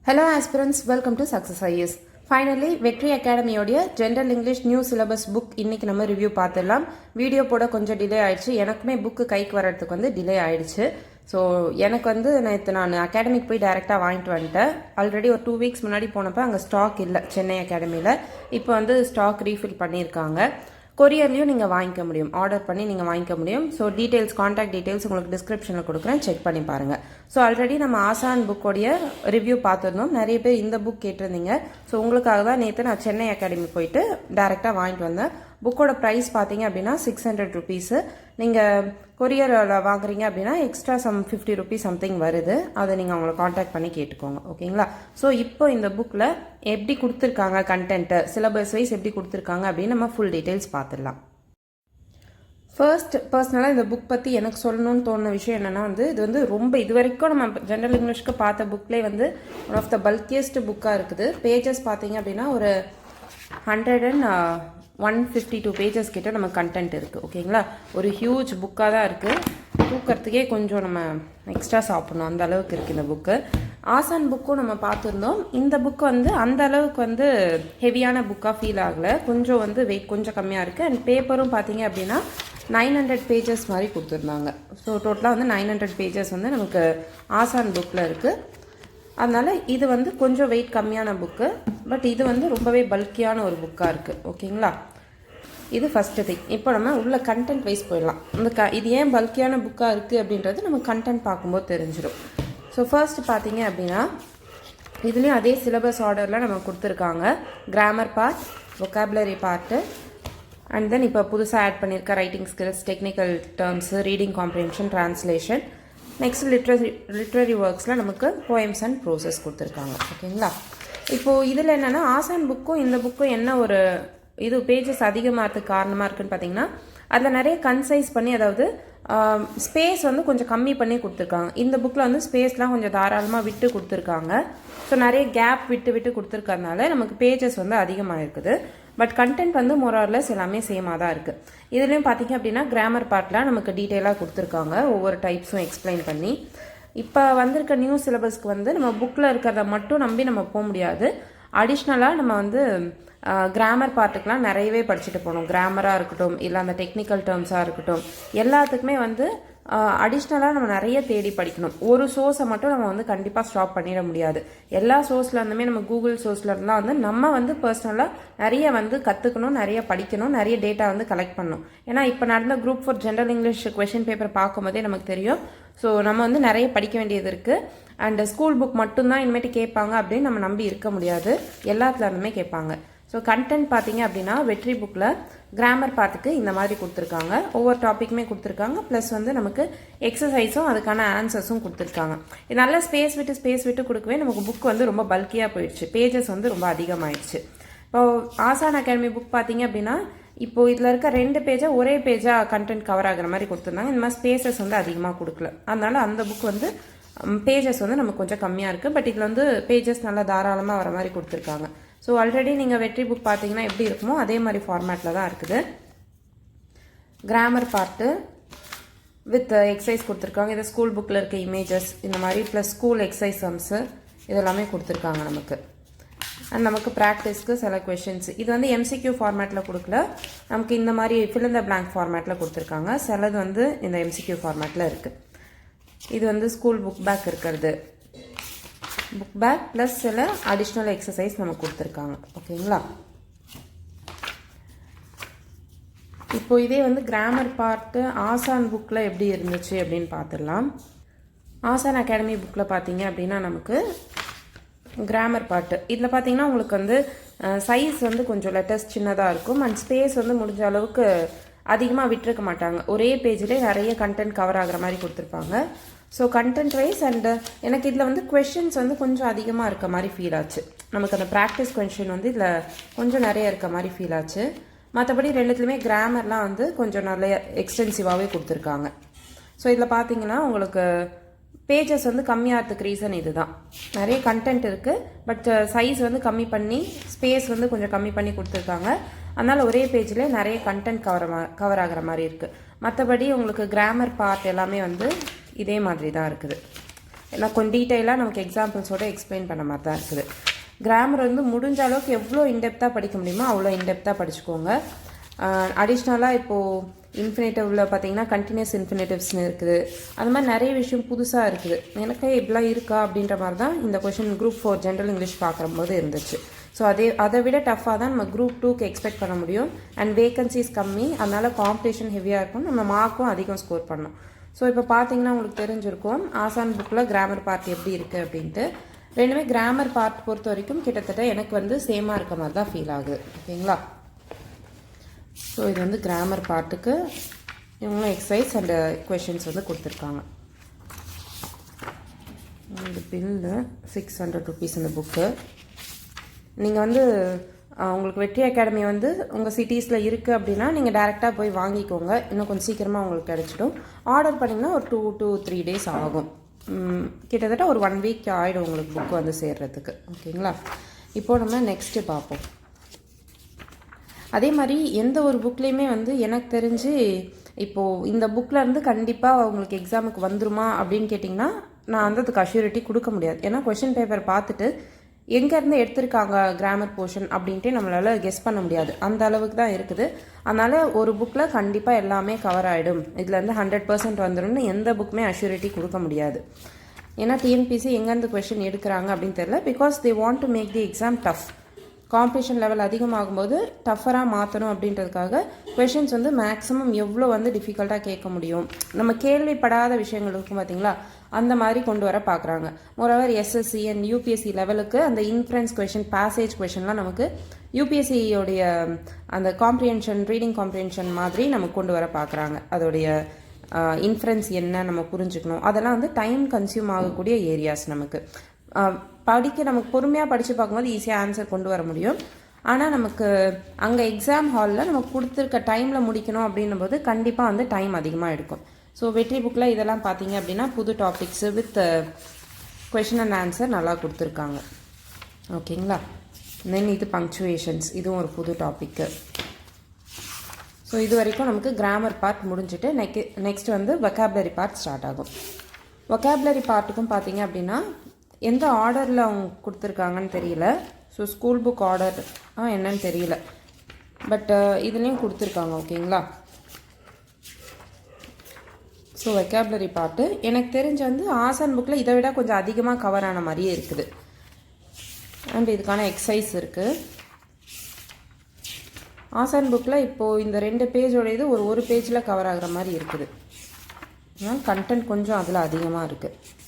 Hello aspirants, welcome to Success IAS. Finally, Vetri அகாடமியோடைய general English new syllabus book இன்னைக்கு நம்ம review பார்த்துடலாம். Video போட கொஞ்சம் டிலே ஆயிடுச்சு. எனக்குமே புக்கு கைக்கு வர்றதுக்கு டிலே ஆயிடுச்சு. ஸோ எனக்கு நேற்று நான் அகாடமிக்கு போய் டைரெக்டாக வாங்கிட்டு வந்துட்டேன். ஆல்ரெடி ஒரு 2 வீக்ஸ் முன்னாடி போனப்போ அங்கே ஸ்டாக் இல்லை சென்னை அகாடமியில். இப்போ ஸ்டாக் ரீஃபில் பண்ணியிருக்காங்க. கொரியர்லையும் நீங்கள் வாங்கிக்க முடியும், ஆர்டர் பண்ணி நீங்கள் வாங்கிக்க முடியும். ஸோ டீட்டெயில்ஸ், காண்டாக்ட் டீட்டெயில்ஸ் உங்களுக்கு டிஸ்கிரிப்ஷனில் கொடுக்குறேன், செக் பண்ணி பாருங்கள். ஸோ ஆல்ரெடி நம்ம ஆசான் புக்கோடைய ரிவ்யூ பார்த்துருந்தோம். நிறைய பேர் இந்த புக் கேட்டிருந்தீங்க. ஸோ உங்களுக்காக தான் நேற்று நான் சென்னை அகாடமி போயிட்டு டேரெக்டாக வாங்கிட்டு வந்தேன். புக்கோட ப்ரைஸ் பார்த்தீங்க அப்படின்னா 600 ருபீஸு. நீங்கள் கொரியரில் வாங்குறீங்க அப்படின்னா எக்ஸ்ட்ரா 50 ருபீஸ் சம்திங் வருது. அதை நீங்கள் அவங்களை காண்டாக்ட் பண்ணி கேட்டுக்கோங்க, ஓகேங்களா? ஸோ இப்போ இந்த புக்கில் எப்படி கொடுத்துருக்காங்க, கண்டென்ட்டு சிலபஸ் வைஸ் எப்படி கொடுத்துருக்காங்க அப்படின்னு நம்ம ஃபுல் டீட்டெயில்ஸ் பார்த்துடலாம். ஃபர்ஸ்ட், பர்சனலாக இந்த புக் பற்றி எனக்கு சொல்லணும்னு தோணுன விஷயம் என்னென்னா இது இது வரைக்கும் நம்ம ஜென்ரல் இங்கிலீஷ்க்கு பார்த்த புக்லேயே ஒன் ஆஃப் த பல்கியஸ்ட் புக்காக இருக்குது. பேஜஸ் பார்த்தீங்க அப்படின்னா ஒரு 152 பேஜஸ் கிட்ட நம்ம கண்டென்ட் இருக்குது, ஓகேங்களா? ஒரு ஹியூஜ் புக்காக தான் இருக்குது. தூக்கிறதுக்கே கொஞ்சம் நம்ம எக்ஸ்ட்ரா சாப்பிட்ணும், அந்த அளவுக்கு இருக்குது இந்த புக்கு. ஆசான் புக்கும் நம்ம பார்த்துருந்தோம். இந்த புக்கு அந்த அளவுக்கு ஹெவியான புக்காக ஃபீல் ஆகலை. கொஞ்சம் வெயிட் கொஞ்சம் கம்மியாக இருக்குது. அண்ட் பேப்பரும் பார்த்தீங்க அப்படின்னா 900 பேஜஸ் மாதிரி கொடுத்துருந்தாங்க. ஸோ டோட்டலாக 900 பேஜஸ் நமக்கு ஆசான் புக்கில் இருக்குது. அதனால் இது கொஞ்சம் வெயிட் கம்மியான புக்கு. பட் இது ரொம்பவே பல்கியான ஒரு புக்காக இருக்குது, ஓகேங்களா? இது ஃபஸ்ட்டு திங். இப்போ நம்ம உள்ள கண்டென்ட் வைஸ் போயிடலாம். இது ஏன் பல்கியான புக்காக இருக்குது அப்படின்றது நம்ம கண்டென்ட் பார்க்கும்போது தெரிஞ்சிடும். ஸோ ஃபர்ஸ்ட் பார்த்தீங்க அப்படின்னா இதுலேயும் அதே சிலபஸ் ஆர்டரில் நம்ம கொடுத்துருக்காங்க. Grammar part, vocabulary part, and then இப்போ புதுசாக ஆட் பண்ணியிருக்க writing skills, technical terms, reading comprehension, translation. Next literary ஒர்க்ஸில் நமக்கு போயம்ஸ் அண்ட் ப்ரோசஸ் கொடுத்துருக்காங்க, ஓகேங்களா? இப்போது இதில் என்னென்னா ஆசான் புக்கும் இந்த புக்கும் என்ன ஒரு பேஜஸ் அதிகமாகிறதுக்கு காரணமாக இருக்குன்னு பார்த்தீங்கன்னா அதில் நிறைய கன்சைஸ் பண்ணி, அதாவது ஸ்பேஸ் கொஞ்சம் கம்மி பண்ணி கொடுத்துருக்காங்க. இந்த புக்கில் ஸ்பேஸ்லாம் கொஞ்சம் தாராளமாக விட்டு கொடுத்துருக்காங்க. ஸோ நிறைய கேப் விட்டு கொடுத்துருக்கறதுனால நமக்கு பேஜஸ் அதிகமாக இருக்குது. பட் கண்டென்ட் மோரார்லெஸ் எல்லாமே சேமாக தான் இருக்குது. இதுலேயும் பார்த்தீங்க அப்படின்னா கிராமர் பார்ட்டில் நமக்கு டீட்டெயிலாக கொடுத்துருக்காங்க, ஒவ்வொரு டைப்ஸும் எக்ஸ்பிளைன் பண்ணி. இப்போ வந்திருக்க நியூ சிலபஸ்க்கு நம்ம புக்கில் இருக்கிறத மட்டும் நம்பி நம்ம போக முடியாது. அடிஷ்னலாக நம்ம கிராமர் பார்ட்டுக்கெலாம் நிறையவே படிச்சுட்டு போகணும். கிராமராக இருக்கட்டும், இல்லை அந்த டெக்னிக்கல் டேர்ம்ஸாக இருக்கட்டும், எல்லாத்துக்குமே அடிஷ்னலாக நம்ம நிறைய தேடி படிக்கணும். ஒரு சோர்ஸை மட்டும் நம்ம கண்டிப்பாக ஸ்டாப் பண்ணிட முடியாது. எல்லா சோர்ஸ்லேருந்துமே நம்ம கூகுள் சோர்ஸ்லேருந்துலாம் நம்ம பர்சனலாக நிறைய கற்றுக்கணும், நிறைய படிக்கணும், நிறைய டேட்டா கலெக்ட் பண்ணணும். ஏன்னா இப்போ நடந்த group 4 general English question paper பார்க்கும்போதே நமக்கு தெரியும். ஸோ நம்ம நிறைய படிக்க வேண்டியது இருக்குது. அண்ட் ஸ்கூல் புக் மட்டும்தான் இனிமேட்டு கேட்பாங்க அப்படின்னு நம்ம நம்பி இருக்க முடியாது. எல்லாத்துலேருந்துமே கேட்பாங்க. ஸோ கண்டென்ட் பார்த்தீங்க அப்படின்னா வெற்றி புக்கில் கிராமர் பார்த்துக்கு இந்த மாதிரி கொடுத்துருக்காங்க. ஒவ்வொரு டாப்பிக்குமே கொடுத்துருக்காங்க. ப்ளஸ் நமக்கு எக்ஸசைஸும் அதுக்கான ஆன்சர்ஸும் கொடுத்துருக்காங்க. இது நல்லா ஸ்பேஸ் விட்டு கொடுக்கவே நமக்கு புக் ரொம்ப பல்கியாக போயிடுச்சு. பேஜஸ் ரொம்ப அதிகமாகிடுச்சு. இப்போ ஆசான் அகாடமி புக் பார்த்தீங்க அப்படின்னா இப்போது இதில் இருக்க 2 பேஜை ஒரே பேஜாக கண்டென்ட் கவர் ஆகிற மாதிரி கொடுத்துருந்தாங்க. இந்த மாதிரி ஸ்பேசஸ் அதிகமாக கொடுக்கல. அதனால அந்த புக் பேஜஸ் நமக்கு கொஞ்சம் கம்மியாக இருக்குது. பட் இதில் பேஜஸ் நல்லா தாராளமாக வர மாதிரி கொடுத்துருக்காங்க. ஸோ ஆல்ரெடி நீங்கள் வெற்றி புக் பார்த்தீங்கன்னா எப்படி இருக்குமோ அதே மாதிரி ஃபார்மேட்டில் தான் இருக்குது. கிராமர் பார்ட்டு வித் எக்ஸசைஸ் கொடுத்துருக்காங்க. இது ஸ்கூல் புக்கில் இருக்க இமேஜஸ் இந்த மாதிரி, ப்ளஸ் ஸ்கூல் எக்ஸசைஸ் சம்ஸு இதெல்லாமே கொடுத்துருக்காங்க நமக்கு. அண்ட் நமக்கு ப்ராக்டிஸ்க்கு சில கொஷின்ஸ் இது MCQ ஃபார்மேட்டில் கொடுக்கல, நமக்கு இந்த மாதிரி ஃபில் இன் த பிளாங்க் ஃபார்மேட்டில் கொடுத்துருக்காங்க. சிலது இந்த MCQ ஃபார்மேட்டில் இருக்குது. இது ஸ்கூல் புக் பேக் இருக்கிறது, புக் பேக் ப்ளஸ் சில அடிஷ்னல் எக்ஸசைஸ் நமக்கு கொடுத்துருக்காங்க, ஓகேங்களா? இப்போ இதே கிராமர் பார்ட்டு ஆசான் புக்கில் எப்படி இருந்துச்சு அப்படின்னு பார்த்துடலாம். ஆசான் அகாடமி புக்கில் பார்த்தீங்க அப்படின்னா நமக்கு கிராமர் பார்ட்டு இதில் பார்த்தீங்கன்னா உங்களுக்கு சைஸ் கொஞ்சம் லெட்டர்ஸ் சின்னதாக இருக்கும். அண்ட் ஸ்பேஸ் முடிஞ்ச அளவுக்கு அதிகமாக விட்டுருக்க மாட்டாங்க. ஒரே பேஜிலே நிறைய கண்டென்ட் கவர் ஆகிற மாதிரி கொடுத்துருப்பாங்க. ஸோ கண்டென்ட் வைஸ் அண்ட் எனக்கு இதில் கொஷின்ஸ் கொஞ்சம் அதிகமாக இருக்க மாதிரி ஃபீல் ஆச்சு. நமக்கு அந்த ப்ராக்டிஸ் கொஷின் இதில் கொஞ்சம் நிறைய இருக்க மாதிரி ஃபீல் ஆச்சு. மற்றபடி ரெண்டுத்துலையுமே கிராமர்லாம் கொஞ்சம் நிறைய எக்ஸ்டென்சிவாகவே கொடுத்துருக்காங்க. ஸோ இதில் பார்த்தீங்கன்னா உங்களுக்கு பேஜஸ் கம்மியாகிறதுக்கு ரீசன் இதுதான். நிறைய கண்டென்ட் இருக்குது. பட் சைஸ் கம்மி பண்ணி ஸ்பேஸ் கொஞ்சம் கம்மி பண்ணி கொடுத்துருக்காங்க. அதனால் ஒரே பேஜில் நிறைய கண்டென்ட் கவர் ஆகிற மாதிரி இருக்குது. மற்றபடி உங்களுக்கு கிராமர் பார்ட் எல்லாமே இதே மாதிரி தான் இருக்குது. நான் கொஞ்சம் டீட்டெயிலாக நமக்கு எக்ஸாம்பிள்ஸோடு எக்ஸ்பிளைன் பண்ண மாதிரி தான் இருக்குது. கிராமர் வந்து முடிஞ்ச அளவுக்கு எவ்வளோ இன்டெப்த்தாக படிக்க முடியுமோ அவ்வளோ இன்டெப்த்தாக படிச்சுக்கோங்க. அடிஷ்னலாக இப்போது இன்ஃபினிட்டிவில் பார்த்தீங்கன்னா கண்டினியூஸ் இன்ஃபினிட்டிவ்ஸ்னு இருக்குது. அந்த மாதிரி நிறைய விஷயம் புதுசாக இருக்குது. எனக்கு இப்படிலாம் இருக்கா அப்படின்ற மாதிரி தான் இந்த கொஷின் குரூப் 4 ஜென்ரல் இங்கிலீஷ் பார்க்கும்போது இருந்துச்சு. ஸோ அதை விட டஃப்பாக தான் நம்ம குரூப் 2க்கு எக்ஸ்பெக்ட் பண்ண முடியும். அண்ட் வேகன்சிஸ் கம்மி, அதனால் காம்படிஷன் ஹெவியாக இருக்கும், நம்ம மார்க்கும் அதிகம் ஸ்கோர் பண்ணணும். ஸோ இப்போ பார்த்தீங்கன்னா உங்களுக்கு தெரிஞ்சிருக்கும் ஆசான் புக்கில் கிராமர் பார்ட் எப்படி இருக்குது அப்படின்ட்டு. ரெண்டுமே கிராமர் பார்ட் பொறுத்த வரைக்கும் கிட்டத்தட்ட எனக்கு வந்து சேமாக இருக்க மாதிரி தான் ஃபீல் ஆகுது. ஓகேங்களா? ஸோ இது வந்து கிராமர் பார்ட்டுக்கு இவங்களும் எக்ஸசைஸ் அண்ட் கொஷின்ஸ் வந்து கொடுத்துருக்காங்க. இந்த பில்லு 600 rupees இந்த புக்கு. நீங்கள் வந்து உங்களுக்கு வெற்றி அகாடமி வந்து உங்கள் சிட்டிஸில் இருக்குது அப்படின்னா நீங்கள் டேரெக்டாக போய் வாங்கிக்கோங்க. இன்னும் கொஞ்சம் சீக்கிரமாக உங்களுக்கு கிடச்சிடும். ஆர்டர் பண்ணிங்கன்னா ஒரு 2 to 3 days ஆகும். கிட்டத்தட்ட ஒரு 1 week ஆகிடும் உங்களுக்கு புக்கு வந்து சேர்றதுக்கு. ஓகேங்களா? இப்போது நம்ம நெக்ஸ்ட்டு பார்ப்போம். அதே மாதிரி எந்த ஒரு புக்லேயுமே வந்து எனக்கு தெரிஞ்சு இப்போது இந்த புக்கில் இருந்து கண்டிப்பாக உங்களுக்கு எக்ஸாமுக்கு வந்துருமா அப்படின்னு கேட்டிங்கன்னா நான் வந்து அதுக்கு அஷ்யூரிட்டி கொடுக்க முடியாது. ஏன்னா கொஷின் பேப்பர் பார்த்துட்டு எங்கேருந்து எடுத்திருக்காங்க கிராமர் போர்ஷன் அப்படின்ட்டு நம்மளால் கெஸ் பண்ண முடியாது. அந்த அளவுக்கு தான் இருக்குது. அதனால் ஒரு புக்கில் கண்டிப்பாக எல்லாமே கவர் ஆகிடும், இதுலேருந்து 100% வந்துடும்னு எந்த புக்குமே அஷ்யூரிட்டி கொடுக்க முடியாது. ஏன்னா டிஎன்பிசி எங்கேருந்து கொஷின் எடுக்கிறாங்க அப்படின்னு தெரியல. Because they want to make the exam tough. Competition level அதிகமாகும்போது டஃபராக மாற்றணும் அப்படின்றதுக்காக கொஷின்ஸ் வந்து மேக்ஸிமம் எவ்வளோ வந்து டிஃபிகல்ட்டாக கேட்க முடியும், நம்ம கேள்விப்படாத விஷயங்கள் இருக்கும் பார்த்தீங்களா, அந்த மாதிரி கொண்டு வர பார்க்குறாங்க. மோரோவர் எஸ்எஸ்சி அண்ட் யூபிஎஸ்சி லெவலுக்கு அந்த இன்ஃபரன்ஸ் கொஷின், பேசேஜ் கொஷின்லாம் நமக்கு யூபிஎஸ்சியோடைய அந்த காம்ப்ரிஹென்ஷன், ரீடிங் காம்ப்ரிஹென்ஷன் மாதிரி நமக்கு கொண்டு வர பார்க்குறாங்க. அதோடைய இன்ஃபரன்ஸ் என்ன நம்ம புரிஞ்சுக்கணும், அதெல்லாம் வந்து டைம் கன்சியூம் ஆகக்கூடிய ஏரியாஸ். நமக்கு நமக்கு பொறுமையாக படித்து பார்க்கும்போது ஈஸியாக ஆன்சர் கொண்டு வர முடியும். ஆனால் நமக்கு அங்கே எக்ஸாம் ஹாலில் நமக்கு கொடுத்துருக்க டைமில் முடிக்கணும் அப்படின்னும்போது கண்டிப்பாக வந்து டைம் அதிகமாக எடுக்கும். ஸோ வெற்றி புக்கில் இதெல்லாம் பார்த்தீங்க அப்படின்னா புது topics with question and answer நல்லா கொடுத்துருக்காங்க. ஓகேங்களா? தென் இது பங்க்சுவேஷன்ஸ், இதுவும் ஒரு புது டாப்பிக்கு. ஸோ இது வரைக்கும் நமக்கு கிராமர் பார்ட் முடிஞ்சுட்டு நெக்ஸ்ட் வந்து வொக்காபுலரி பார்ட் ஸ்டார்ட் ஆகும். வொக்காபுலரி பார்ட்டுக்கும் பார்த்தீங்க அப்படின்னா எந்த ஆர்டரில் அவங்க கொடுத்துருக்காங்கன்னு தெரியல. ஸோ ஸ்கூல் புக் ஆர்டர் என்னன்னு தெரியல, பட் இதுலேயும் கொடுத்துருக்காங்க. ஓகேங்களா? ஸோ வொக்காபுலரி பார்ட்டு எனக்கு தெரிஞ்ச வந்து ஆசான் புக்கில் இதை விட கொஞ்சம் அதிகமாக கவர் ஆன மாதிரியே இருக்குது. அண்ட் இதுக்கான எக்ஸசைஸ் இருக்குது. ஆசான் புக்கில் இப்போது இந்த 2 பேஜோட இது ஒரு பேஜில் கவர் ஆகிற மாதிரி இருக்குது. கண்டென்ட் கொஞ்சம் அதில் அதிகமாக இருக்குது.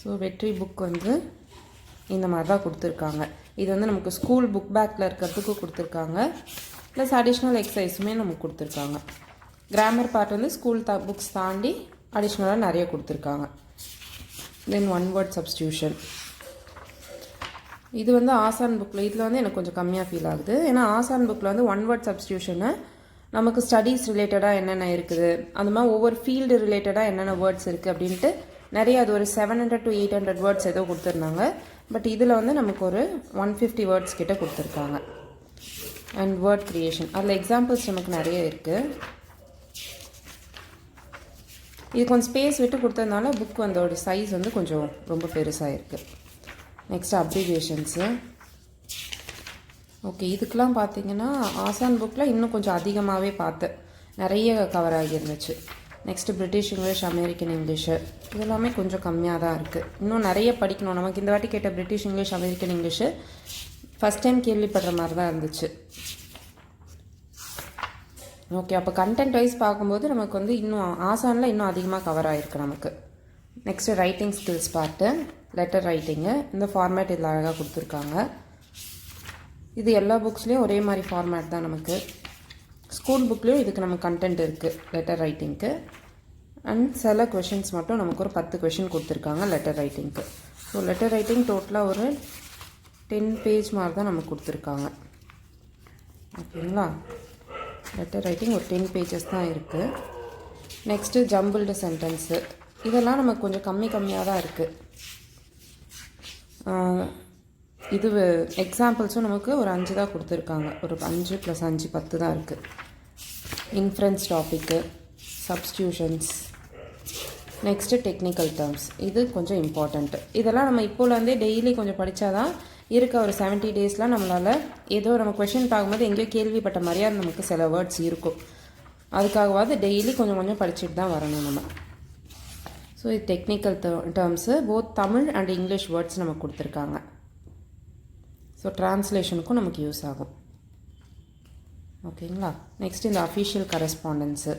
ஸோ வெற்றி புக் வந்து இந்த மாதிரி தான் கொடுத்துருக்காங்க. இது வந்து நமக்கு ஸ்கூல் புக் பேக்கில் இருக்கிறதுக்கு கொடுத்துருக்காங்க. ப்ளஸ் அடிஷ்னல் எக்ஸசைஸுமே நமக்கு கொடுத்துருக்காங்க. கிராமர் பார்ட் வந்து ஸ்கூல் புக்ஸ் தாண்டி அடிஷ்னலாக நிறைய கொடுத்துருக்காங்க. தென் 1 word சப்ஸ்டியூஷன். இது வந்து ஆசான் புக்கில் இதில் வந்து எனக்கு கொஞ்சம் கம்மியாக ஃபீல் ஆகுது. ஏன்னா ஆசான் புக்கில் வந்து 1 word சப்ஸ்டியூஷனை நமக்கு ஸ்டடீஸ் ரிலேட்டடாக என்னென்ன இருக்குது, அந்த மாதிரி ஒவ்வொரு ஃபீல்டு ரிலேட்டடாக என்னென்ன வேர்ட்ஸ் இருக்குது அப்படின்ட்டு நிறைய அது ஒரு 700 to 800 வேர்ட்ஸ் ஏதோ கொடுத்துருந்தாங்க. பட் இதில் வந்து நமக்கு ஒரு 150 வேர்ட்ஸ் கிட்ட கொடுத்துருக்காங்க. அண்ட் வேர்ட் க்ரியேஷன், அதில் எக்ஸாம்பிள்ஸ் நமக்கு நிறைய இருக்குது. இது கொஞ்சம் ஸ்பேஸ் விட்டு கொடுத்ததுனால புக் அதோட சைஸ் வந்து கொஞ்சம் ரொம்ப பெருசாக இருக்குது. நெக்ஸ்ட் அப்ரிவேஷன்ஸு. ஓகே, இதுக்கெலாம் பார்த்தீங்கன்னா ஆசான் புக்கில் இன்னும் கொஞ்சம் அதிகமாகவே பார்த்தேன், நிறைய கவர் ஆகியிருந்துச்சு. Next British English, American English, இதெல்லாமே கொஞ்சம் கம்மியாக தான் இருக்குது. இன்னும் நிறைய படிக்கணும். நமக்கு இந்த வாட்டி கேட்ட British English, American English first time கேள்விப்படுற மாதிரி தான் இருந்துச்சு. ஓகே, அப்போ கண்டென்ட் வைஸ் பார்க்கும்போது நமக்கு வந்து இன்னும் ஆசானில் இன்னும் அதிகமாக கவர் ஆகிருக்கு நமக்கு. Next writing skills part, letter writing. இந்த ஃபார்மேட் இதில் அழகாக கொடுத்துருக்காங்க. இது எல்லா புக்ஸ்லேயும் ஒரே மாதிரி ஃபார்மேட் தான் நமக்கு. ஸ்கூல் புக்லேயும் இதுக்கு நமக்கு கண்டென்ட் இருக்குது லெட்டர் ரைட்டிங்க்கு. அண்ட் சில கொஷின்ஸ் மட்டும் நமக்கு ஒரு 10 கொஷின் கொடுத்துருக்காங்க லெட்டர் ரைட்டிங்க்கு. ஸோ லெட்டர் ரைட்டிங் டோட்டலாக ஒரு 10 பேஜ் மாதிரி தான் நமக்கு கொடுத்துருக்காங்க. ஓகேங்களா? லெட்டர் ரைட்டிங் ஒரு 10 பேஜஸ் தான் இருக்குது. நெக்ஸ்ட்டு ஜம்பிள்டு சென்டென்ஸு, இதெல்லாம் நமக்கு கொஞ்சம் கம்மியாக தான் இருக்குது. இது எக்ஸாம்பிள்ஸும் நமக்கு ஒரு 5 தான் கொடுத்துருக்காங்க. ஒரு 5 + 5 10 தான் இருக்குது. Inference topic, substitutions, next technical terms, இது கொஞ்சம் இம்பார்ட்டண்ட்டு. இதெல்லாம் நம்ம இப்போலேருந்தே டெய்லி கொஞ்சம் படித்தாதான் இருக்க ஒரு 70 டேஸ்லாம் நம்மளால் ஏதோ நம்ம கொஷின் பார்க்கும்போது எங்கேயோ கேள்விப்பட்ட மாதிரியா நமக்கு சில வேர்ட்ஸ் இருக்கும். அதுக்காகவாது டெய்லி கொஞ்சம் கொஞ்சம் படிச்சுட்டு தான் வரணும் நம்ம. ஸோ இது technical terms, both Tamil and English words நமக்கு கொடுத்துருக்காங்க. ஸோ ட்ரான்ஸ்லேஷனுக்கும் நமக்கு யூஸ் ஆகும். ஓகேங்களா. நெக்ஸ்ட் இந்த அஃபிஷியல் கரஸ்பாண்டன்ஸு,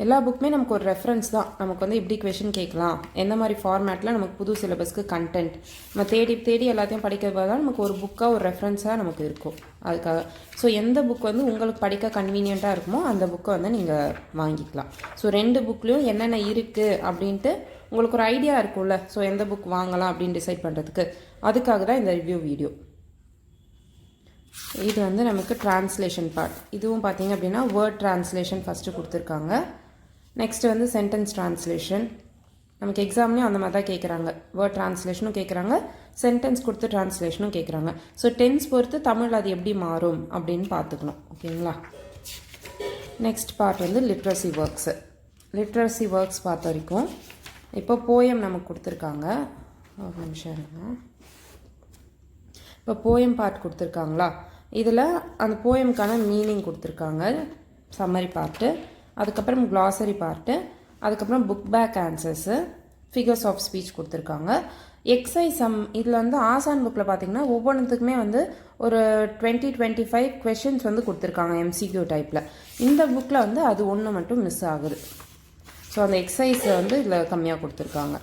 எல்லா புக்குமே நமக்கு ஒரு ரெஃபரன்ஸ் தான். நமக்கு வந்து இப்படி கொஷின் கேட்கலாம், எந்த மாதிரி ஃபார்மேட்டில் நமக்கு புது சிலபஸ்க்கு கண்டென்ட் நம்ம தேடி தேடி எல்லாத்தையும் படிக்கிறப்ப தான் நமக்கு ஒரு புக்காக ஒரு ரெஃபரன்ஸாக நமக்கு இருக்கும். அதுக்காக ஸோ எந்த புக் வந்து உங்களுக்கு படிக்க கன்வீனியண்ட்டாக இருக்குமோ அந்த புக்கை வந்து நீங்கள் வாங்கிக்கலாம். ஸோ 2 புக்லேயும் என்னென்ன இருக்குது அப்படின்ட்டு உங்களுக்கு ஒரு ஐடியா இருக்கும்ல. ஸோ எந்த புக் வாங்கலாம் அப்படின்னு டிசைட் பண்ணுறதுக்கு, அதுக்காக தான் இந்த ரிவ்யூ வீடியோ. இது வந்து நமக்கு ட்ரான்ஸ்லேஷன் பார்ட். இதுவும் பார்த்தீங்க அப்படின்னா வேர்ட் ட்ரான்ஸ்லேஷன் ஃபஸ்ட்டு கொடுத்துருக்காங்க. நெக்ஸ்ட்டு வந்து சென்டென்ஸ் ட்ரான்ஸ்லேஷன். நமக்கு எக்ஸாம்லேயும் அந்த மாதிரி தான் கேட்குறாங்க. வேர்ட் ட்ரான்ஸ்லேஷனும் கேட்குறாங்க, சென்டென்ஸ் கொடுத்து ட்ரான்ஸ்லேஷனும் கேட்குறாங்க. ஸோ டென்ஸ் பொறுத்து தமிழ் அது எப்படி மாறும் அப்படின்னு பார்த்துக்கணும். ஓகேங்களா. நெக்ஸ்ட் பார்ட் வந்து லிட்ரஸி ஒர்க்ஸு. லிட்ரஸி ஒர்க்ஸ் பார்த்த வரைக்கும் இப்போ போயம் நமக்கு கொடுத்துருக்காங்க. ஒரு நிமிஷம் இருங்க. இப்போ போயம் பார்ட் கொடுத்துருக்காங்களா, இதில் அந்த போயம்க்கான மீனிங் கொடுத்துருக்காங்க, சம்மரி பார்ட்டு, அதுக்கப்புறம் க்ளாசரி பார்ட்டு, அதுக்கப்புறம் book back answers, figures of speech கொடுத்துருக்காங்க. எக்ஸைஸ் சம் இதில் வந்து ஆசான் புக்கில் பார்த்திங்கன்னா ஒவ்வொன்றுத்துக்குமே வந்து ஒரு 20-25 கொஷின்ஸ் வந்து கொடுத்துருக்காங்க MCQ டைப்பில். இந்த புக்கில் வந்து அது ஒன்று மட்டும் மிஸ் ஆகுது. ஸோ அந்த எக்ஸசைஸை வந்து இதில் கம்மியாக கொடுத்துருக்காங்க.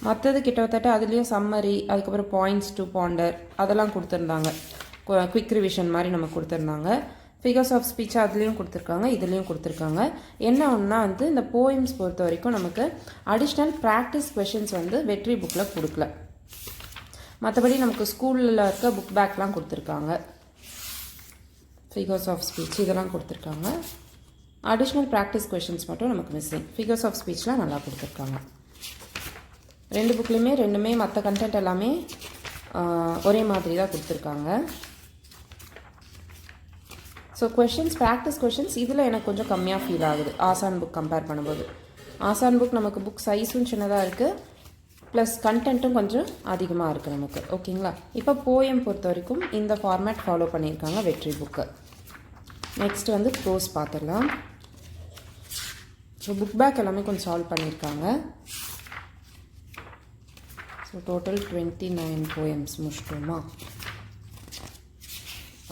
மற்றது கிட்டத்தட்ட அதுலேயும் சம்மரி, அதுக்கப்புறம் பாயிண்ட்ஸ் டு பாண்டர் அதெல்லாம் கொடுத்துருந்தாங்க. குவிக் ரிவிஷன் மாதிரி நம்ம கொடுத்துருந்தாங்க. ஃபிகர்ஸ் ஆஃப் ஸ்பீச் அதுலேயும் கொடுத்துருக்காங்க, இதுலேயும் கொடுத்துருக்காங்க. என்ன ஒன்றா வந்து இந்த போயம்ஸ் பொறுத்த வரைக்கும் நமக்கு அடிஷ்னல் ப்ராக்டிஸ் கொஷின்ஸ் வந்து வெற்றி புக்கில் கொடுக்கல. மற்றபடி நமக்கு ஸ்கூலில் இருக்க புக் பேக்லாம் கொடுத்துருக்காங்க. ஃபிகர்ஸ் ஆஃப் ஸ்பீச் இதெல்லாம் கொடுத்துருக்காங்க. அடிஷ்னல் ப்ராக்டிஸ் கொஷின்ஸ் மட்டும் நமக்கு மிஸ்ஸிங். ஃபிகர்ஸ் ஆஃப் ஸ்பீச்லாம் நல்லா கொடுத்துருக்காங்க. 2 புக்லேயுமே ரெண்டுமே மற்ற கண்டென்ட் எல்லாமே ஒரே மாதிரி தான் கொடுத்துருக்காங்க. ஸோ கொஷின்ஸ், ப்ராக்டிஸ் கொஷின்ஸ் இதில் எனக்கு கொஞ்சம் கம்மியாக ஃபீல் ஆகுது ஆசான் புக் கம்பேர் பண்ணும்போது. ஆசான் புக் நமக்கு புக் சைஸும் சின்னதாக இருக்குது, ப்ளஸ் கண்டென்ட்டும் கொஞ்சம் அதிகமாக இருக்குது நமக்கு. ஓகேங்களா. இப்போ போயம் பொறுத்த வரைக்கும் இந்த ஃபார்மேட் ஃபாலோ பண்ணியிருக்காங்க வெற்றி புக்கு. நெக்ஸ்ட் வந்து ப்ரோஸ் பார்த்துடலாம். ஸோ புக் பேக் எல்லாமே கொஞ்சம் சால்வ் பண்ணியிருக்காங்க. ஸோ டோட்டல் 29 போயம்ஸ் முடிச்சிட்டோமா.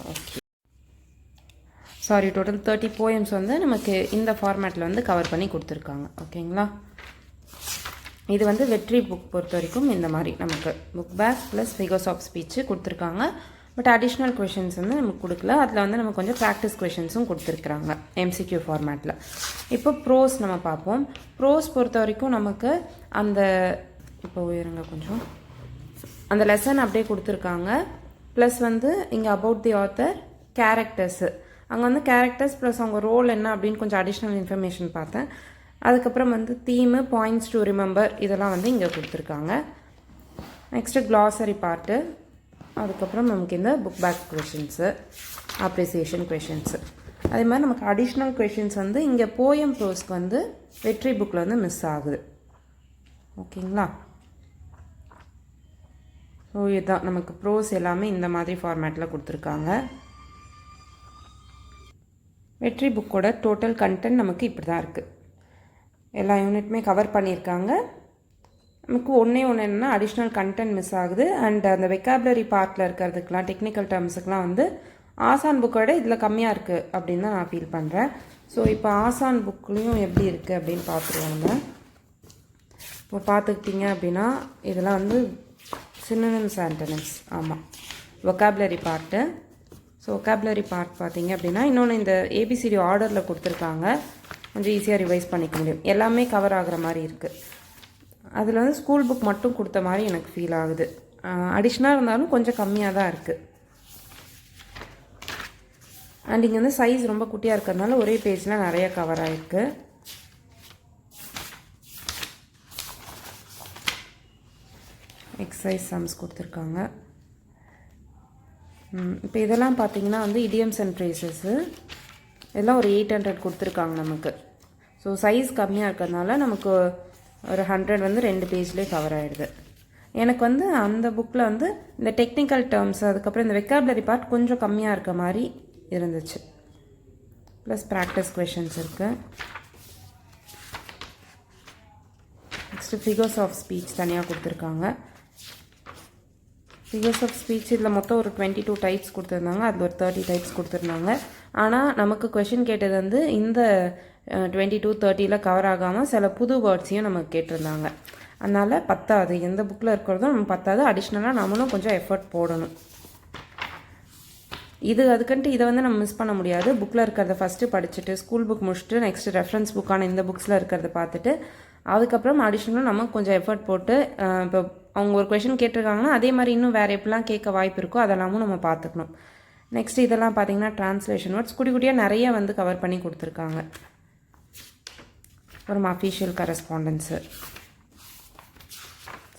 ஓகே, சாரி, டோட்டல் 30 போயம்ஸ் வந்து நமக்கு இந்த ஃபார்மேட்டில் வந்து கவர் பண்ணி கொடுத்துருக்காங்க. ஓகேங்களா. இது வந்து வெற்றி புக் பொறுத்த வரைக்கும் இந்த மாதிரி நமக்கு book back plus figures of speech கொடுத்துருக்காங்க. பட் அடிஷ்னல் கொஷின்ஸ் வந்து நமக்கு கொடுக்கல. அதில் வந்து நமக்கு கொஞ்சம் ப்ராக்டிஸ் கொஷின்ஸும் கொடுத்துருக்குறாங்க MCQ ஃபார்மேட்டில். இப்போ ப்ரோஸ் நம்ம பார்ப்போம். ப்ரோஸ் பொறுத்த வரைக்கும் நமக்கு அந்த இப்போ உயருங்க கொஞ்சம், அந்த லெசன் அப்படியே கொடுத்துருக்காங்க. ப்ளஸ் வந்து இங்கே அபவுட் தி ஆத்தர், கேரக்டர்ஸு, அங்கே வந்து கேரக்டர்ஸ் ப்ளஸ் அவங்க ரோல் என்ன அப்படின்னு கொஞ்சம் அடிஷ்னல் இன்ஃபர்மேஷன் பார்த்தேன். அதுக்கப்புறம் வந்து தீமு, பாயிண்ட்ஸ் டு ரிமெம்பர் இதெல்லாம் வந்து இங்கே கொடுத்துருக்காங்க. நெக்ஸ்ட்டு க்ளாசரி பார்ட்டு, அதுக்கப்புறம் நமக்கு இந்த book back questions, appreciation questions, அதே மாதிரி நமக்கு அடிஷ்னல் கொஷின்ஸ் வந்து இங்கே போயம் ப்ரோஸ்க்கு வந்து வெற்றி புக்கில் வந்து மிஸ் ஆகுது. ஓகேங்களா. ஸோ இதுதான் நமக்கு ப்ரோஸ் எல்லாமே இந்த மாதிரி ஃபார்மேட்டில் கொடுத்துருக்காங்க. வெற்றி புக்கோட டோட்டல் கண்டென்ட் நமக்கு இப்படி தான் இருக்குது. எல்லா யூனிட்டுமே கவர் பண்ணியிருக்காங்க. நமக்கு ஒன்றே ஒன்று என்னென்னா அடிஷ்னல் கண்டென்ட் மிஸ் ஆகுது. அண்ட் அந்த வெக்காபுலரி பார்ட்டில் இருக்கிறதுக்கெலாம், டெக்னிக்கல் டேர்ம்ஸுக்கெலாம் வந்து ஆசான் புக்கோட இதில் கம்மியாக இருக்குது அப்படின்னு தான் நான் ஃபீல் பண்ணுறேன். ஸோ இப்போ ஆசான் புக்லேயும் எப்படி இருக்குது அப்படின்னு பார்த்துருவாங்க. இப்போ பார்த்துக்கிட்டிங்க அப்படின்னா இதெல்லாம் வந்து சினோனிம்ஸ் ஆன்டனிம்ஸ், ஆமாம், vocabulary part. So vocabulary part பார்த்தீங்க அப்படின்னா இன்னொன்று இந்த ABCD ஆர்டரில் கொடுத்துருக்காங்க, கொஞ்சம் ஈஸியாக ரிவைஸ் பண்ணிக்க முடியும். எல்லாமே கவர் ஆகிற மாதிரி இருக்குது. அதில் வந்து ஸ்கூல் புக் மட்டும் கொடுத்த மாதிரி எனக்கு ஃபீல் ஆகுது. அடிஷ்னலாக இருந்தாலும் கொஞ்சம் கம்மியாக தான் இருக்குது. அண்ட் இங்கே வந்து சைஸ் ரொம்ப குட்டியாக இருக்கிறதுனால ஒரே பேஜில் நிறைய கவர் ஆகிருக்கு. எக்ஸசைஸ் சம்ஸ் கொடுத்துருக்காங்க. இப்போ இதெல்லாம் பார்த்தீங்கன்னா வந்து இடியம்ஸ் அண்ட் ஃப்ரேசஸ்ஸு. எல்லாம் ஒரு 800 கொடுத்துருக்காங்க நமக்கு. ஸோ சைஸ் கம்மியாக இருக்கிறதுனால நமக்கு ஒரு 100 வந்து 2 பேஜ்லேயே கவர் ஆகிடுது. எனக்கு வந்து அந்த புக்கில் வந்து இந்த டெக்னிக்கல் டேர்ம்ஸ் அதுக்கப்புறம் இந்த வெக்காபுலரி பார்ட் கொஞ்சம் கம்மியாக இருக்க மாதிரி இருந்துச்சு. ப்ளஸ் ப்ராக்டிஸ் கொஷின்ஸ் இருக்குது. நெக்ஸ்ட்டு ஃபிகர்ஸ் ஆஃப் ஸ்பீச் தனியாக கொடுத்துருக்காங்க. ஃபிகர்ஸ் ஆஃப் ஸ்பீச் இதில் மொத்தம் ஒரு 22 டைப்ஸ் கொடுத்துருந்தாங்க. அதில் ஒரு 30 டைப்ஸ் கொடுத்துருந்தாங்க. ஆனால் நமக்கு கொஷின் கேட்டது வந்து இந்த 22 30ல் கவர் ஆகாமல் சில புது வேர்ட்ஸையும் நமக்கு கேட்டிருந்தாங்க. அதனால் பத்தாது, எந்த புக்கில் இருக்கிறதும் நம்ம பத்தாது. அடிஷ்னலாக நம்மளும் கொஞ்சம் எஃபர்ட் போடணும். அதுக்குன்ட்டு இதை வந்து நம்ம மிஸ் பண்ண முடியாது. புக்கில் இருக்கிறத ஃபஸ்ட்டு படிச்சுட்டு ஸ்கூல் புக் முடிச்சுட்டு நெக்ஸ்ட்டு ரெஃபரன்ஸ் புக்கான இந்த புக்ஸில் இருக்கிறத பார்த்துட்டு அதுக்கப்புறம் அடிஷ்னலாக நம்ம கொஞ்சம் எஃபர்ட் போட்டு இப்போ அவங்க ஒரு கொஷின் கேட்டிருக்காங்கன்னா அதே மாதிரி இன்னும் வேறு எப்படிலாம் கேட்க வாய்ப்பு இருக்கோ அதெல்லாமும் நம்ம பார்த்துக்கணும். நெக்ஸ்ட் இதெல்லாம் பார்த்தீங்கன்னா ட்ரான்ஸ்லேஷன் வேர்ட்ஸ் குட்டி குட்டியாக நிறைய வந்து கவர் பண்ணி கொடுத்துருக்காங்க. அப்புறம் அஃபீஷியல் கரஸ்பாண்டன்ஸு,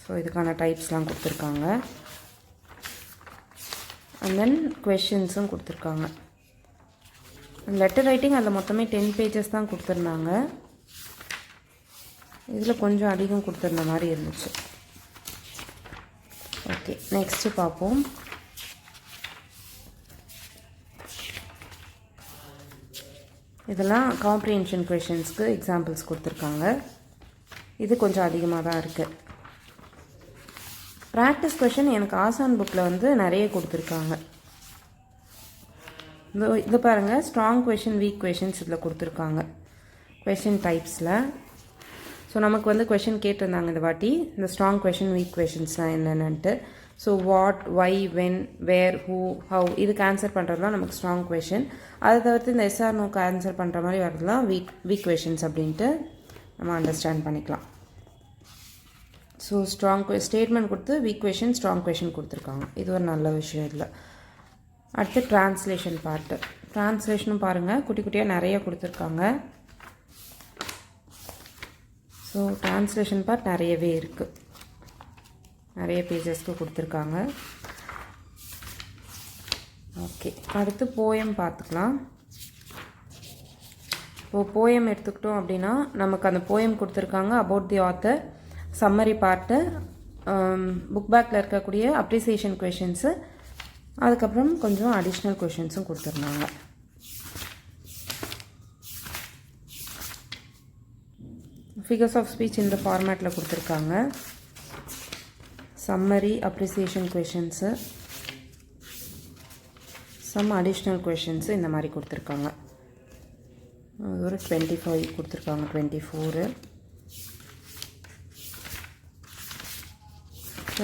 ஸோ இதுக்கான டைப்ஸ்லாம் கொடுத்துருக்காங்க. அண்ட் தென் கொஷின்ஸும் கொடுத்துருக்காங்க. லெட்டர் ரைட்டிங் அதில் மொத்தமே 10 பேஜஸ் தான் கொடுத்துருந்தாங்க. இதில் கொஞ்சம் அதிகம் கொடுத்துருந்த மாதிரி இருந்துச்சு. ஓகே, நெக்ஸ்ட்டு பார்ப்போம். இதெல்லாம் காம்ப்ரிஹென்ஷன் கொஷின்ஸ்க்கு எக்ஸாம்பிள்ஸ் கொடுத்துருக்காங்க. இது கொஞ்சம் அதிகமாக தான் இருக்குது. ப்ராக்டிஸ் கொஷின் எனக்கு ஆசான் புக்கில் வந்து நிறைய கொடுத்துருக்காங்க. இது பாருங்கள், ஸ்ட்ராங் கொஷின் வீக் கொஷின்ஸ் இதில் கொடுத்துருக்காங்க கொஷின் டைப்ஸில். ஸோ நமக்கு வந்து கொஷின் கேட்டிருந்தாங்க இந்த வாட்டி, இந்த ஸ்ட்ராங் கொஷின் வீக் கொஷின்ஸ்லாம் என்னென்னட்டு. So what, why, when, where, who, how இதுக்கு ஆன்சர் பண்ணுறதுலாம் நமக்கு ஸ்ட்ராங் கொஷின். அதை தவிர்த்து இந்த எஸ்ஆர் நோக்கு ஆன்சர் பண்ணுற மாதிரி வரதுலாம் வீக் கொஷின்ஸ் அப்படின்ட்டு நம்ம அண்டர்ஸ்டாண்ட் பண்ணிக்கலாம். ஸோ ஸ்ட்ராங் ஸ்டேட்மெண்ட் கொடுத்து வீக் கொஷின் ஸ்ட்ராங் கொஷின் கொடுத்துருக்காங்க. இது ஒரு நல்ல விஷயம். இதில் அடுத்து ட்ரான்ஸ்லேஷன் பார்ட்டு. ட்ரான்ஸ்லேஷனும் பாருங்கள் குட்டி குட்டியாக நிறைய கொடுத்துருக்காங்க. ஸோ ட்ரான்ஸ்லேஷன் பார்ட் நிறையவே இருக்குது, நிறைய பேஜஸ்க்கு கொடுத்துருக்காங்க. ஓகே, அடுத்து போயம் பார்த்துக்கலாம். இப்போது போயம் எடுத்துக்கிட்டோம் அப்படின்னா நமக்கு அந்த போயம் கொடுத்துருக்காங்க, about the author, summary part, book பேக்கில் இருக்கக்கூடிய அப்ரிசியேஷன் கொஷின்ஸு, அதுக்கப்புறம் கொஞ்சம் அடிஷ்னல் கொஷின்ஸும் கொடுத்துருந்தாங்க. ஃபிகர்ஸ் ஆஃப் ஸ்பீச் இந்த ஃபார்மேட்டில் கொடுத்துருக்காங்க. Summary, appreciation questions, some additional questions இந்த மாதிரி கொடுத்துருக்காங்க. ஒரு 25 கொடுத்துருக்காங்க, 24.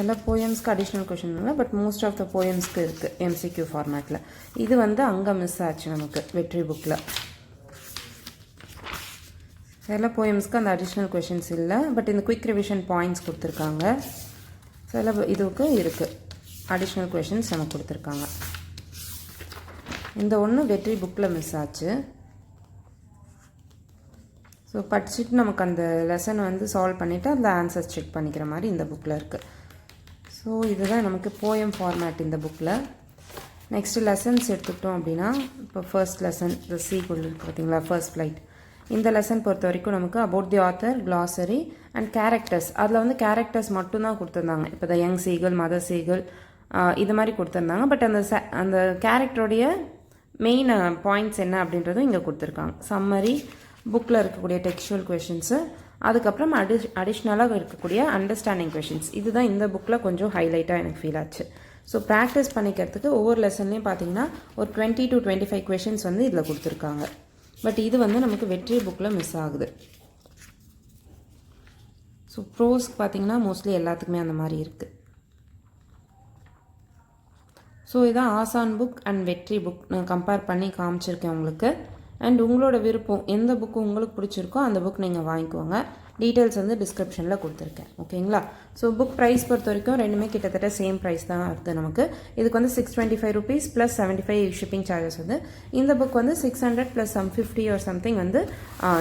எல்லா போயம்ஸ்க்கு அடிஷ்னல் கொஷின் இல்லை, பட் மோஸ்ட் ஆஃப் த போயம்ஸ்க்கு இருக்குது எம்சிக்யூ ஃபார்மேட்டில். இது வந்து அங்கே மிஸ் ஆச்சு நமக்கு வெற்றி புக்கில். எல்லா போயம்ஸ்க்கு அந்த அடிஷ்னல் கொஷின்ஸ் இல்லை, பட் இந்த குயிக் ரிவிஷன் பாயிண்ட்ஸ் கொடுத்துருக்காங்க. சில இதுக்கு இருக்குது அடிஷ்னல் கொஷின்ஸ் நமக்கு கொடுத்துருக்காங்க. இந்த ஒன்று வெற்றி புக்கில் மிஸ் ஆச்சு. ஸோ படிச்சுட்டு நமக்கு அந்த லெசனை வந்து சால்வ் பண்ணிவிட்டு அந்த ஆன்சர்ஸ் செக் பண்ணிக்கிற மாதிரி இந்த புக்கில் இருக்குது. ஸோ இதுதான் நமக்கு போயம் ஃபார்மேட் இந்த புக்கில். நெக்ஸ்ட்டு லெசன்ஸ் எடுத்துக்கிட்டோம் அப்படின்னா, இப்போ ஃபர்ஸ்ட் லெசன் த சீகுல் பார்த்தீங்களா, ஃபர்ஸ்ட் ஃப்ளைட். இந்த லெசன் பொறுத்த வரைக்கும் நமக்கு about the author, glossary and characters. அதில் வந்து கேரக்டர்ஸ் மட்டும்தான் கொடுத்துருந்தாங்க. இப்போ the young seagull, mother seagull இது மாதிரி கொடுத்துருந்தாங்க. பட் அந்த கேரக்டருடைய மெயின் பாயிண்ட்ஸ் என்ன அப்படின்றதும் இங்கே கொடுத்துருக்காங்க. சம்மரி, புக்கில் இருக்கக்கூடிய டெக்ஸ்டுவல் கொஷின்ஸு, அதுக்கப்புறம் அடிஷ்னலாக இருக்கக்கூடிய அண்டர்ஸ்டாண்டிங் கொஷின்ஸ். இதுதான் இந்த புக்கில் கொஞ்சம் ஹைலைட்டாக எனக்கு ஃபீல் ஆச்சு. ஸோ ப்ராக்டிஸ் பண்ணிக்கிறதுக்கு ஒவ்வொரு லெசன்லேயும் பார்த்தீங்கன்னா ஒரு 20 to 25 கொஷின்ஸ் வந்து இதில் கொடுத்துருக்காங்க. பட் இது வந்து நமக்கு வெற்றி புக்கில் மிஸ் ஆகுது. ஸோ ப்ரோஸ்க்கு பார்த்தீங்கன்னா மோஸ்ட்லி எல்லாத்துக்குமே அந்த மாதிரி இருக்குது. ஸோ இதான் ஆசான் புக் அண்ட் வெற்றி புக் நான் கம்பேர் பண்ணி காமிச்சிருக்கேன் உங்களுக்கு. அண்ட் உங்களோட விருப்பம் எந்த புக்கு உங்களுக்கு பிடிச்சிருக்கோ அந்த புக் நீங்கள் வாங்கிக்கோங்க. டீட்டெயில்ஸ் வந்து டிஸ்கிரிப்ஷனில் கொடுத்துருக்கேன், ஓகேங்களா. ஸோ புக் ப்ரைஸ் பொறுத்த வரைக்கும் ரெண்டுமே கிட்டத்தட்ட சேம் ப்ரைஸ் தான் இருக்குது நமக்கு. இதுக்கு வந்து 625 rupees ப்ளஸ் 75 ஷிப்பிங் சார்ஜஸ் வந்து. இந்த புக் வந்து 600 ப்ளஸ் some 50 or something வந்து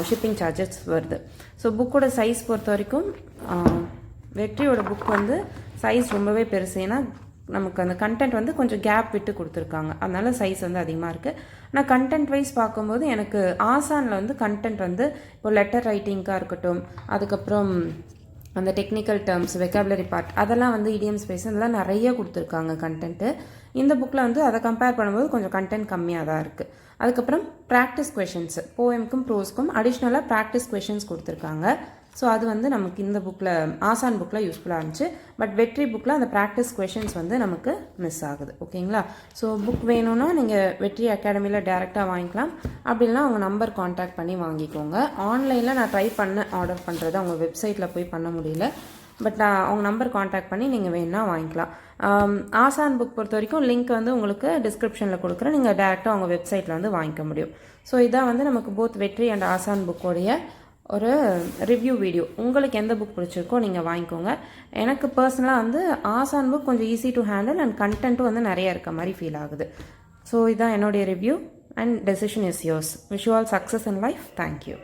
ஷிப்பிங் சார்ஜஸ் வருது. ஸோ புக்கோட சைஸ் பொறுத்த வரைக்கும் வெற்றியோட புக் வந்து சைஸ் ரொம்பவே பெருசு. ஏன்னா நமக்கு அந்த கண்டென்ட் வந்து கொஞ்சம் கேப் விட்டு கொடுத்துருக்காங்க, அதனால சைஸ் வந்து அதிகமாக இருக்குது. ஆனால் கண்டென்ட் வைஸ் பார்க்கும்போது எனக்கு ஆசானில் வந்து கண்டென்ட் வந்து இப்போ லெட்டர் ரைட்டிங்காக இருக்கட்டும், அதுக்கப்புறம் அந்த டெக்னிக்கல் டேர்ம்ஸ், வெக்காபுலரி பார்ட், அதெல்லாம் வந்து இடியம் ஸ்பேஸ் இதெல்லாம் நிறைய கொடுத்துருக்காங்க கண்டென்ட்டு. இந்த புக்கில் வந்து அதை கம்பேர் பண்ணும்போது கொஞ்சம் கண்டென்ட் கம்மியாக தான் இருக்குது. அதுக்கப்புறம் ப்ராக்டிஸ் கொஷின்ஸ், போயம்க்கும் ப்ரோஸ்க்கும் அடிஷ்னலாக ப்ராக்டிஸ் கொஷின்ஸ் கொடுத்துருக்காங்க. ஸோ அது வந்து நமக்கு இந்த புக்கில் ஆசான் புக்கில் யூஸ்ஃபுல்லாக இருந்துச்சு. பட் வெற்றி புக்கில் அந்த ப்ராக்டிஸ் கொஷின்ஸ் வந்து நமக்கு மிஸ் ஆகுது. ஓகேங்களா? ஸோ புக் வேணும்னா நீங்கள் வெற்றி அகாடமியில் டேரெக்டாக வாங்கிக்கலாம். அப்படி இல்லைனா அவங்க நம்பர் காண்டாக்ட் பண்ணி வாங்கிக்கோங்க. ஆன்லைனில் நான் ட்ரை பண்ண ஆர்டர் பண்ணுறது, அவங்க வெப்சைட்டில் போய் பண்ண முடியல. பட் நான் அவங்க நம்பர் காண்டாக்ட் பண்ணி நீங்கள் வேணுன்னா வாங்கிக்கலாம். ஆசான் புக் பொறுத்த வரைக்கும் லிங்க் வந்து உங்களுக்கு டிஸ்கிரிப்ஷனில் கொடுக்குறேன், நீங்கள் டேரெக்டாக அவங்க வெப்சைட்டில் வந்து வாங்கிக்க முடியும். ஸோ இதான் வந்து நமக்கு போத் வெற்றி அண்ட் ஆசான் புக்கோடைய ஒரு ரிவ்யூ வீடியோ. உங்களுக்கு எந்த புக் பிடிச்சிருக்கோ நீங்கள் வாங்கிக்கோங்க. எனக்கு பர்சனலாக வந்து ஆசான் புக் கொஞ்சம் ஈஸி டு ஹேண்டில் அண்ட் கண்டென்ட்டும் வந்து நிறைய இருக்க மாதிரி ஃபீல் ஆகுது. ஸோ இதுதான் என்னுடைய review and decision is yours. Wish you all success in life. Thank you.